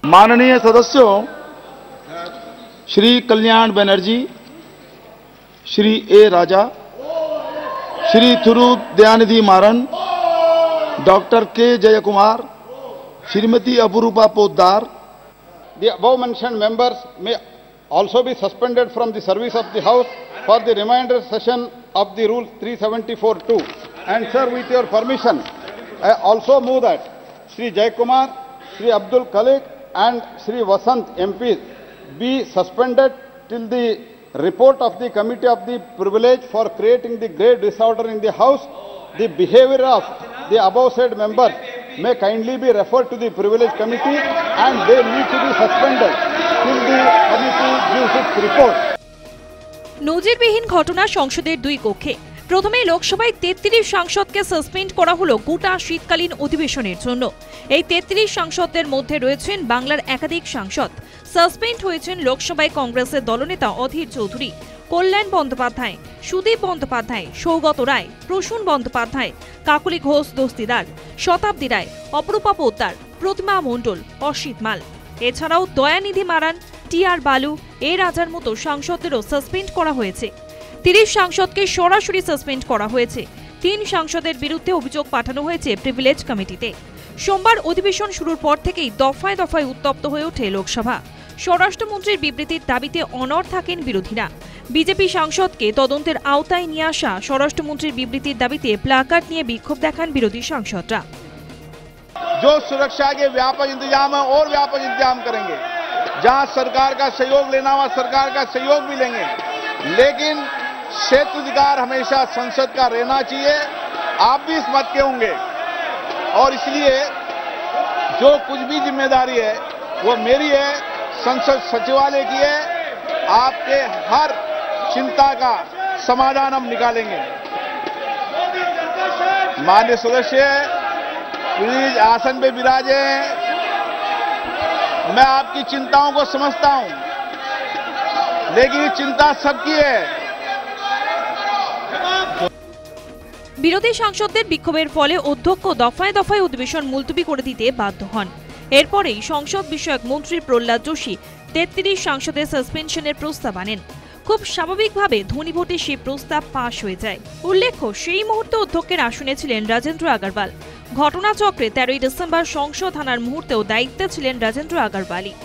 माननीय सदस्यों श्री कल्याण बनर्जी, श्री ए राजा, श्री थिरू दयानिधि मारन, डॉक्टर के Jaikumar, Shrimati अपुरूपा Poddar. The above mentioned members may also be suspended from the service of the House for the remainder session of the Rule 374(2). And sir, with your permission, I also move that Shri Jayakumar, Shri Abdul Khalik and Shri Vasant MP be suspended till the report of the Committee of the Privilege for creating the great disorder in the House. The behavior of the above said members may kindly be referred to the Privilege Committee and they need to be suspended till the committee gives its report. নজিরবিহীন ঘটনা সংসদের দুই কক্ষে। প্রথমে লোকসভায় 33 সাংসদকে suspend করা হলো গোটা শীতকালীন অধিবেশনের জন্য। এই 33 সাংসদদের মধ্যে রয়েছেন বাংলার একাধিক সাংসদ। সাসপেন্ড হয়েছেন লোকসভায় কংগ্রেসের দলনেতা অধীর চৌধুরী, কল্যাণ বন্দ্যোপাধ্যায়, সুদীপ বন্দ্যোপাধ্যায়, সৌগত রায়, প্রসূন বন্দ্যোপাধ্যায়, কাকলি ঘোষ দস্তিদার, শতাব্দী রায়, অপরূপা পোদ্দার, প্রতিমা মণ্ডল, অসিত মাল। এছাড়াও দয়ানিধি মারান, টি.আর. বালু, এ রাজার মতো সাংসদদেরও সাসপেন্ড করা হয়েছে। 30 সাংসদকে সরাসরি সাসপেন্ড করা হয়েছে। 3 সাংসদের বিরুদ্ধে অভিযোগ পাঠানো হয়েছে প্রিভিলেজ কমিটিতে। সোমবার অধিবেশন শুরুর পর থেকেই দফায় দফায় উত্তপ্ত হয়ে ওঠে লোকসভা। স্বরাষ্ট্রমন্ত্রীর বিবৃতির দাবিতে অনড় থাকেন বিরোধীরা। বিজেপি সাংসদকে তদন্তের আওতায় নিয়ে আসা স্বরাষ্ট্রমন্ত্রীর বিবৃতির দাবিতে প্লাকার্ড নিয়ে বিক্ষোভ দেখান বিরোধী সাংসদরা। जो सुरक्षा के व्यापक इंतजाम है और व्यापक इंतजाम करेंगे। जहां सरकार का सहयोग लेना वहां सरकार का सहयोग भी लेंगे, लेकिन क्षेत्राधिकार हमेशा संसद का रहना चाहिए। आप भी इस मत के होंगे और इसलिए जो कुछ भी जिम्मेदारी है वो मेरी है, संसद सचिवालय की है। आपके हर चिंता का समाधान हम निकालेंगे। माननीय सदस्य प्लीज आसन पे विराजे। मैं आपकी चिंताओं को समझता हूं, लेकिन ये चिंता सबकी है। বিরোধী সাংসদদের বিক্ষোভের ফলে অধ্যক্ষ দফায় দফায় অধিবেশন মুলতবি করে দিতে বাধ্য হন। এরপরেই সংসদ বিষয়ক মন্ত্রী প্রহ্লাদ যোশী 33 সাংসদের সাসপেনশনের প্রস্তাব আনেন। খুব স্বাভাবিকভাবে ধ্বনিভোটে সেই প্রস্তাব পাশ হয়ে যায়। উল্লেখ্য, সেই মুহূর্তে অধ্যক্ষের আসনে ছিলেন রাজেন্দ্র আগরওয়াল। ঘটনাচক্রে 13 ডিসেম্বর সংসদ আনার মুহূর্তেও দায়িত্বে ছিলেন রাজেন্দ্র আগরওয়ালই।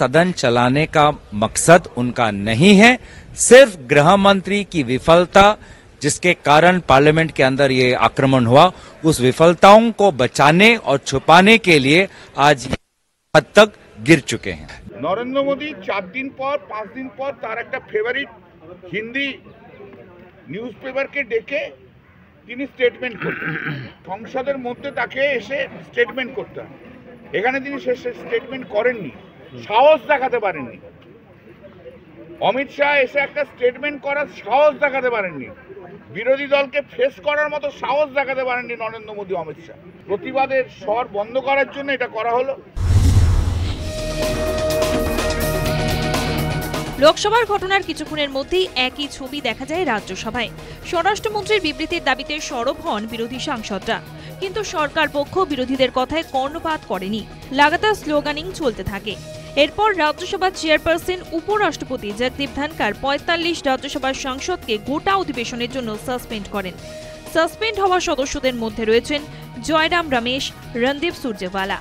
सदन चलाने का मकसद उनका नहीं है, सिर्फ गृह मंत्री की विफलता जिसके कारण पार्लियामेंट के अंदर ये आक्रमण हुआ, उस विफलताओं को बचाने और छुपाने के लिए आज हद तक गिर चुके हैं। नरेंद्र मोदी 4 दिन पर 5 दिन पर तार एक फेवरिट हिंदी নিউজপেপার কে ডেকে তিনি স্টেটমেন্ট করতেন। সংসদের মধ্যে তাকে এসে স্টেটমেন্ট করতে হয়। এখানে তিনি স্টেটমেন্ট করেননি, সাহস দেখাতে পারেননি। অমিত শাহ এসে একটা স্টেটমেন্ট করার সাহস দেখাতে পারেননি। বিরোধী দলকে ফেস করার মতো সাহস দেখাতে পারেননি নরেন্দ্র মোদী, অমিত শাহ। প্রতিবাদের স্বর বন্ধ করার জন্য এটা করা হলো। লোকসভার ঘটনার কিছুক্ষণের মধ্যেই একই ছবি দেখা যায় রাজ্যসভায়। স্বরাষ্ট্রমন্ত্রীর বিবৃতির দাবিতে সরব হন বিরোধী সাংসদরা, কিন্তু সরকার পক্ষ বিরোধীদের কথায় কর্ণপাত করেনি। লাগাতার স্লোগানিং চলতে থাকে। এরপর রাজ্যসভার চেয়ারপারসন উপরাষ্ট্রপতি জগদীপ ধনখড় 45 রাজ্যসভার সাংসদকে গোটা অধিবেশনের জন্য সাসপেন্ড করেন। সাসপেন্ড হওয়া সদস্যদের মধ্যে রয়েছেন জয়রাম রমেশ, রণদীপ সুরজেওয়ালা।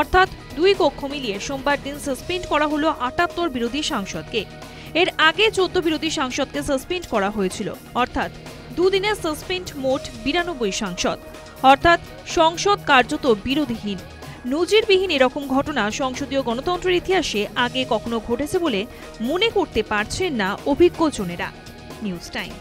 অর্থাৎ 2 কক্ষ মিলিয়ে সোমবার দিন সাসপেন্ড করা হলো 78 বিরোধী সাংসদকে। এর আগে 14 বিরোধী সাংসদকে সাসপেন্ড করা হয়েছিল। অর্থাৎ 2 দিনে সাসপেন্ড মোট 92 সাংসদ। অর্থাৎ সংসদ কার্যত বিরোধীহীন। নজিরবিহীন এরকম ঘটনা সংসদীয় গণতন্ত্রের ইতিহাসে আগে কখনো ঘটেছে বলে মনে করতে পারছেন না অভিজ্ঞজনেরা। News time.